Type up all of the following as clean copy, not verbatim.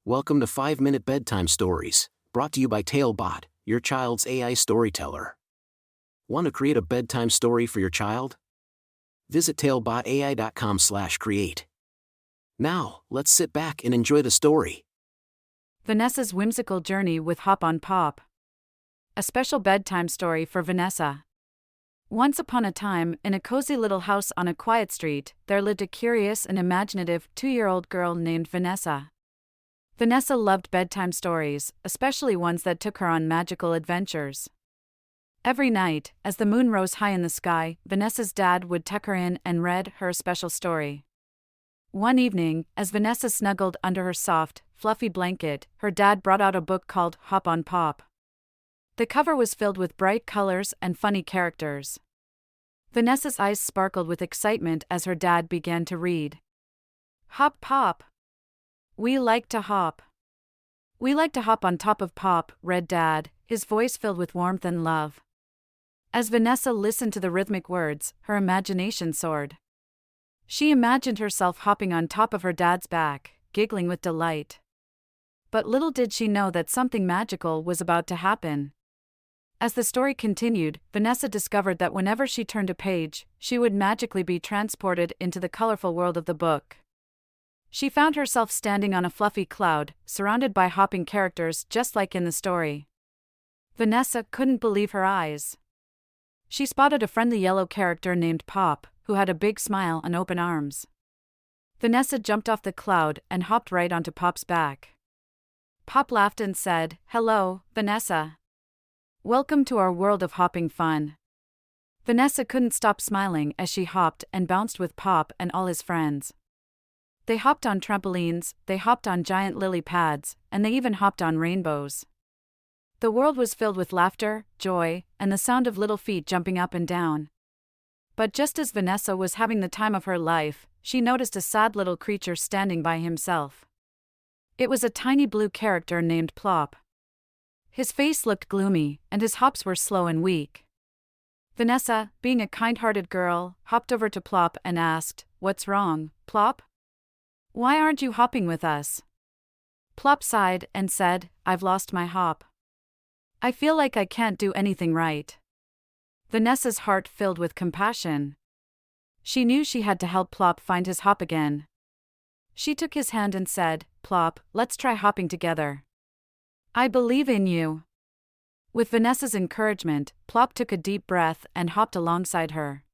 Welcome to 5-Minute Bedtime Stories, brought to you by TaleBot, your child's AI storyteller. Want to create a bedtime story for your child? Visit talebotai.com/create. Now, let's sit back and enjoy the story. Vanessa's Whimsical Journey with Hop on Pop. A special bedtime story for Vanessa. Once upon a time, in a cozy little house on a quiet street, there lived a curious and imaginative 2-year-old girl named Vanessa. Vanessa loved bedtime stories, especially ones that took her on magical adventures. Every night, as the moon rose high in the sky, Vanessa's dad would tuck her in and read her a special story. One evening, as Vanessa snuggled under her soft, fluffy blanket, her dad brought out a book called Hop on Pop. The cover was filled with bright colors and funny characters. Vanessa's eyes sparkled with excitement as her dad began to read. Hop Pop. We like to hop. We like to hop on top of Pop, read Dad, his voice filled with warmth and love. As Vanessa listened to the rhythmic words, her imagination soared. She imagined herself hopping on top of her dad's back, giggling with delight. But little did she know that something magical was about to happen. As the story continued, Vanessa discovered that whenever she turned a page, she would magically be transported into the colorful world of the book. She found herself standing on a fluffy cloud, surrounded by hopping characters just like in the story. Vanessa couldn't believe her eyes. She spotted a friendly yellow character named Pop, who had a big smile and open arms. Vanessa jumped off the cloud and hopped right onto Pop's back. Pop laughed and said, "Hello, Vanessa. Welcome to our world of hopping fun." Vanessa couldn't stop smiling as she hopped and bounced with Pop and all his friends. They hopped on trampolines, they hopped on giant lily pads, and they even hopped on rainbows. The world was filled with laughter, joy, and the sound of little feet jumping up and down. But just as Vanessa was having the time of her life, she noticed a sad little creature standing by himself. It was a tiny blue character named Plop. His face looked gloomy, and his hops were slow and weak. Vanessa, being a kind-hearted girl, hopped over to Plop and asked, "What's wrong, Plop? Why aren't you hopping with us?" Plop sighed and said, "I've lost my hop. I feel like I can't do anything right." Vanessa's heart filled with compassion. She knew she had to help Plop find his hop again. She took his hand and said, "Plop, let's try hopping together. I believe in you." With Vanessa's encouragement, Plop took a deep breath and hopped alongside her.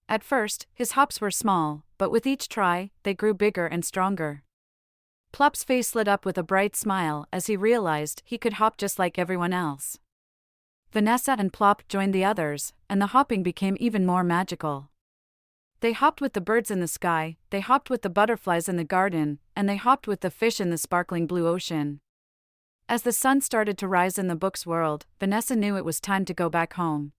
At first, his hops were small, but with each try, they grew bigger and stronger. Plop's face lit up with a bright smile as he realized he could hop just like everyone else. Vanessa and Plop joined the others, and the hopping became even more magical. They hopped with the birds in the sky, they hopped with the butterflies in the garden, and they hopped with the fish in the sparkling blue ocean. As the sun started to rise in the book's world, Vanessa knew it was time to go back home.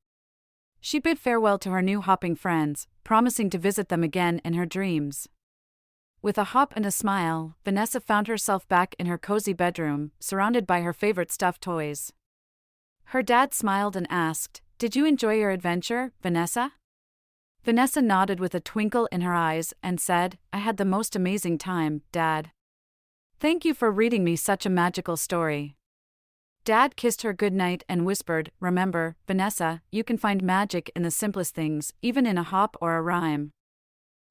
She bid farewell to her new hopping friends, promising to visit them again in her dreams. With a hop and a smile, Vanessa found herself back in her cozy bedroom, surrounded by her favorite stuffed toys. Her dad smiled and asked, "Did you enjoy your adventure, Vanessa?" Vanessa nodded with a twinkle in her eyes and said, "I had the most amazing time, Dad. Thank you for reading me such a magical story." Dad kissed her goodnight and whispered, "Remember, Vanessa, you can find magic in the simplest things, even in a hop or a rhyme."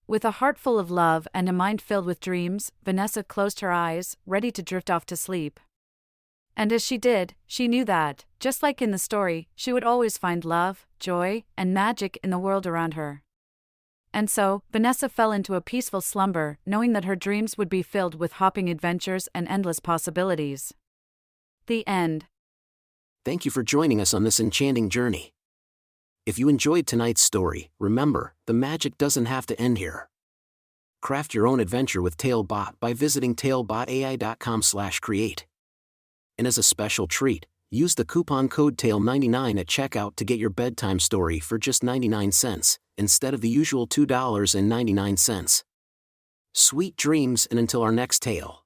With a heart full of love and a mind filled with dreams, Vanessa closed her eyes, ready to drift off to sleep. And as she did, she knew that, just like in the story, she would always find love, joy, and magic in the world around her. And so, Vanessa fell into a peaceful slumber, knowing that her dreams would be filled with hopping adventures and endless possibilities. The end. Thank you for joining us on this enchanting journey. If you enjoyed tonight's story, remember, the magic doesn't have to end here. Craft your own adventure with TaleBot by visiting talebotai.com/create. And as a special treat, use the coupon code TALE99 at checkout to get your bedtime story for just 99 cents, instead of the usual $2.99. Sweet dreams, and until our next tale.